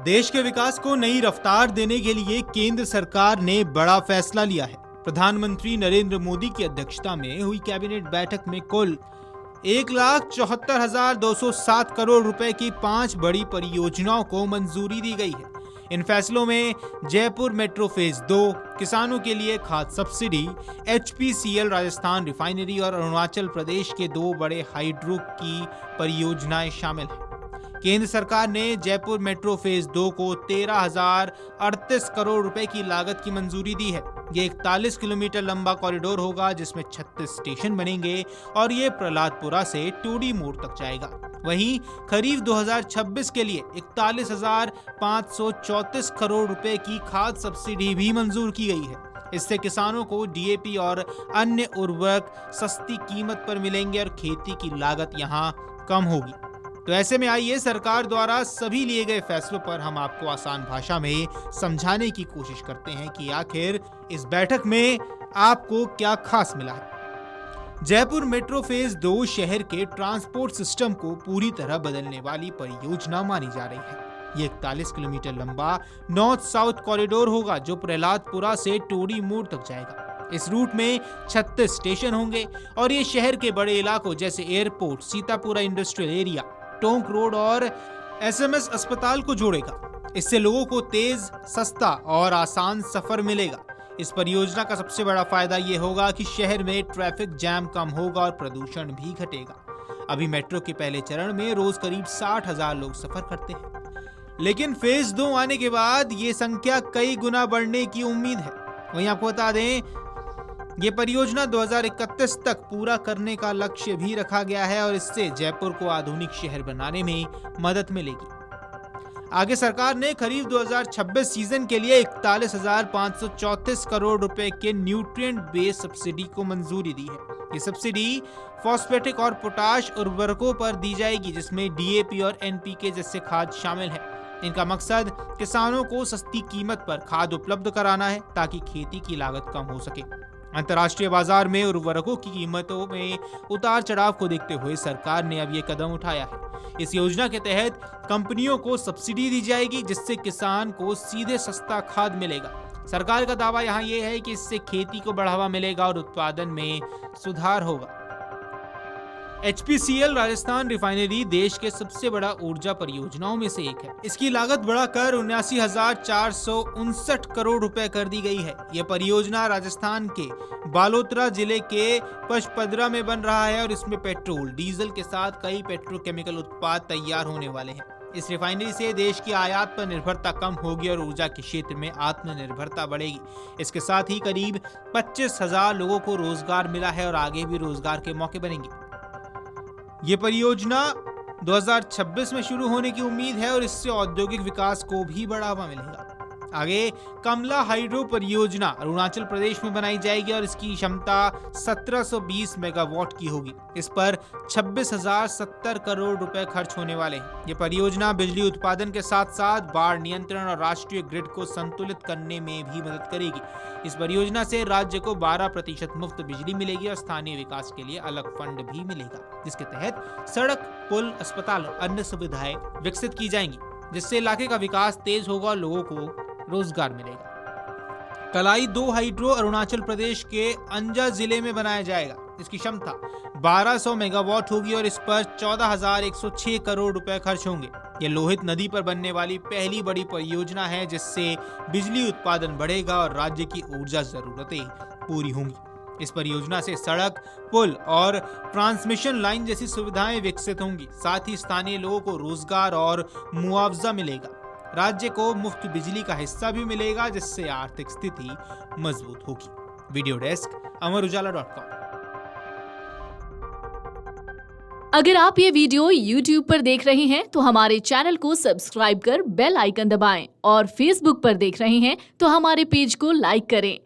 देश के विकास को नई रफ्तार देने के लिए केंद्र सरकार ने बड़ा फैसला लिया है। प्रधानमंत्री नरेंद्र मोदी की अध्यक्षता में हुई कैबिनेट बैठक में कुल 1,74,207 करोड़ रुपए की 5 बड़ी परियोजनाओं को मंजूरी दी गई है। इन फैसलों में जयपुर मेट्रो फेज 2, किसानों के लिए खाद सब्सिडी, HPCL राजस्थान रिफाइनरी और अरुणाचल प्रदेश के 2 बड़े हाइड्रो की परियोजनाएं शामिल हैं। केंद्र सरकार ने जयपुर मेट्रो फेज 2 को 13,038 करोड़ रुपए की लागत की मंजूरी दी है। ये 41 किलोमीटर लंबा कॉरिडोर होगा जिसमें 36 स्टेशन बनेंगे और ये प्रहलादपुरा से टूडी मोड़ तक जाएगा। वहीं खरीफ 2026 के लिए 41,534 करोड़ रुपए की खाद सब्सिडी भी मंजूर की गई है। इससे किसानों को DAP और अन्य उर्वरक सस्ती कीमत पर मिलेंगे और खेती की लागत यहाँ कम होगी। तो ऐसे में आइए सरकार द्वारा सभी लिए गए फैसलों पर हम आपको आसान भाषा में समझाने की कोशिश करते हैं कि आखिर इस बैठक में आपको क्या खास मिला है। जयपुर मेट्रो फेज 2 शहर के ट्रांसपोर्ट सिस्टम को पूरी तरह बदलने वाली परियोजना मानी जा रही है। ये 41 किलोमीटर लंबा नॉर्थ साउथ कॉरिडोर होगा जो प्रहलादपुरा से टोडी मोड़ तक जाएगा। इस रूट में 36 स्टेशन होंगे और ये शहर के बड़े इलाकों जैसे airport, Sitapura industrial area, Tonk road और SMS अस्पताल को जोड़ेगा। इससे लोगों को तेज, सस्ता और आसान सफर मिलेगा। इस परियोजना का सबसे बड़ा फायदा ये होगा कि शहर में ट्रैफिक जैम कम होगा और प्रदूषण भी घटेगा। अभी मेट्रो के पहले चरण में रोज करीब 60,000 लोग सफर करते हैं, लेकिन फेज 2 आने के बाद ये संख्या कई गुना बढ़ने की उम्मीद है। वहीं आपको बता दें, ये परियोजना 2031 तक पूरा करने का लक्ष्य भी रखा गया है और इससे जयपुर को आधुनिक शहर बनाने में मदद मिलेगी। आगे सरकार ने खरीफ 2026 सीजन के लिए 41,534 करोड़ रुपए के न्यूट्रिएंट बेस्ड सब्सिडी को मंजूरी दी है। ये सब्सिडी फॉस्फेटिक और पोटाश उर्वरकों पर दी जाएगी जिसमें DAP और NPK जैसे खाद शामिल है। इनका मकसद किसानों को सस्ती कीमत पर खाद उपलब्ध कराना है ताकि खेती की लागत कम हो सके। अंतर्राष्ट्रीय बाजार में उर्वरकों की कीमतों में उतार चढ़ाव को देखते हुए सरकार ने अब ये कदम उठाया है। इस योजना के तहत कंपनियों को सब्सिडी दी जाएगी जिससे किसान को सीधे सस्ता खाद मिलेगा। सरकार का दावा यहाँ ये है कि इससे खेती को बढ़ावा मिलेगा और उत्पादन में सुधार होगा। HPCL राजस्थान रिफाइनरी देश के सबसे बड़ा ऊर्जा परियोजनाओं में से एक है। इसकी लागत बढ़ाकर 79,459 करोड़ रुपए कर दी गई है। यह परियोजना राजस्थान के बालोतरा जिले के पचपदरा में बन रहा है और इसमें पेट्रोल, डीजल के साथ कई पेट्रोकेमिकल उत्पाद तैयार होने वाले हैं। इस रिफाइनरी से देश की आयात पर निर्भरता कम होगी और ऊर्जा के क्षेत्र में आत्मनिर्भरता बढ़ेगी। इसके साथ ही करीब 25,000 लोगों को रोजगार मिला है और आगे भी रोजगार के मौके बनेंगे। ये परियोजना 2026 में शुरू होने की उम्मीद है और इससे औद्योगिक विकास को भी बढ़ावा मिलेगा। आगे कमला हाइड्रो परियोजना अरुणाचल प्रदेश में बनाई जाएगी और इसकी क्षमता 1720 मेगावाट की होगी। इस पर 26,070 करोड़ रुपए खर्च होने वाले हैं। ये परियोजना बिजली उत्पादन के साथ साथ बाढ़ नियंत्रण और राष्ट्रीय ग्रिड को संतुलित करने में भी मदद करेगी। इस परियोजना से राज्य को 12% मुफ्त बिजली मिलेगी और स्थानीय विकास के लिए अलग फंड भी मिलेगा, जिसके तहत सड़क, पुल, अस्पताल और अन्य सुविधाएं विकसित की जाएंगी, जिससे इलाके का विकास तेज होगा और लोगों को रोजगार मिलेगा। कलाई 2 हाइड्रो अरुणाचल प्रदेश के अंजा जिले में बनाया जाएगा। इसकी क्षमता 1200 मेगावाट होगी और इस पर 14,106 करोड़ रुपए खर्च होंगे। यह लोहित नदी पर बनने वाली पहली बड़ी परियोजना है जिससे बिजली उत्पादन बढ़ेगा और राज्य की ऊर्जा जरूरतें पूरी होंगी। इस परियोजना से सड़क, पुल और ट्रांसमिशन लाइन जैसी सुविधाएं विकसित होंगी। साथ ही स्थानीय लोगों को रोजगार और मुआवजा मिलेगा। राज्य को मुफ्त बिजली का हिस्सा भी मिलेगा जिससे आर्थिक स्थिति मजबूत होगी। Video desk amarujala.com। अगर आप ये वीडियो YouTube पर देख रहे हैं तो हमारे चैनल को सब्सक्राइब कर बेल आइकन दबाएं और Facebook पर देख रहे हैं तो हमारे पेज को लाइक करें।